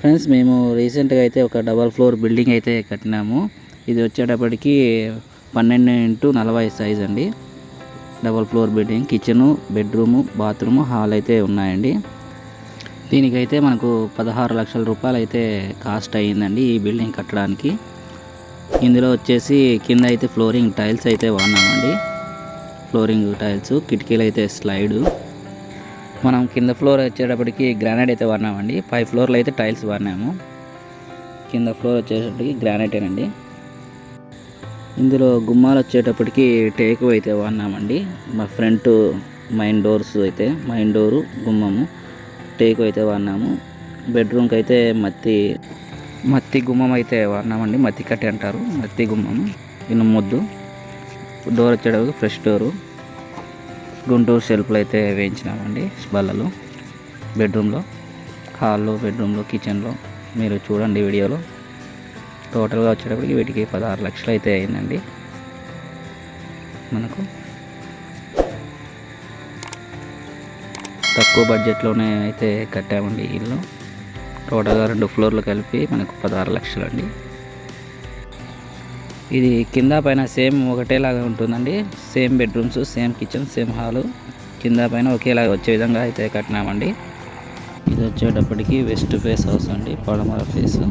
Friends, మేము రీసెంట్గా అయితే ఒక డబల్ ఫ్లోర్ బిల్డింగ్ అయితే కట్టినాము. ఇది వచ్చేటప్పటికి 12x40 సైజ్ అండి. Double floor building, kitchen, bedroom, bathroom, hall అయితే ఉన్నాయండి. దీనికైతే మనకు 16 లక్షల రూపాయలు అయితే కాస్ట్ అయ్యిందండి ఈ బిల్డింగ్ కట్టడానికి. ఇందులో వచ్చేసి కింద అయితే ఫ్లోరింగ్ టైల్స్ అయితే వాడినామండి. ఫ్లోరింగ్ టైల్స్, కిటికీలు అయితే స్లైడు. మనం కింద ఫ్లోర్ వచ్చేటప్పటికి గ్రానైట్ అయితే వాడినామండి. 5 ఫ్లోర్లు అయితే టైల్స్ వాడినాము. కింద ఫ్లోర్ వచ్చేటప్పటికి గ్రానైటేనండి. ఇందులో గుమ్మాలు వచ్చేటప్పటికి టేకు అయితే వాడినామండి. మా ఫ్రంట్ మెయిన్ డోర్స్ అయితే మెయిన్ డోరు, గుమ్మము టేకు అయితే వాడినాము. బెడ్రూమ్కి అయితే మత్తి గుమ్మం అయితే వాడినామండి. మత్తి కట్టి అంటారు, మత్తి గుమ్మము. ఇನ್ನು ముద్దు డోర్ వచ్చేటప్పటికి ఫ్రెష్ డోరు. గుంటూరు షెల్ఫ్లు అయితే వేయించినామండి బల్లలు బెడ్రూమ్లో, హాల్లో, బెడ్రూమ్లో, కిచెన్లో. మీరు చూడండి వీడియోలో. టోటల్గా వచ్చేటప్పటికి వీటికి 16 లక్షలు అయితే అయిందండి. మనకు తక్కువ బడ్జెట్లోనే అయితే కట్టామండి ఇల్లు. టోటల్గా 2 ఫ్లోర్లు కలిపి మనకు 16 లక్షలు అండి. ఇది కింద పైన సేమ్ ఒకటేలాగా ఉంటుందండి. Same bedrooms, same kitchen, same hall, కింద పైన ఒకేలాగా వచ్చే విధంగా అయితే కట్టినామండి. ఇది వచ్చేటప్పటికి వెస్ట్ ఫేస్ హౌస్ అండి, పడమర ఫేస్.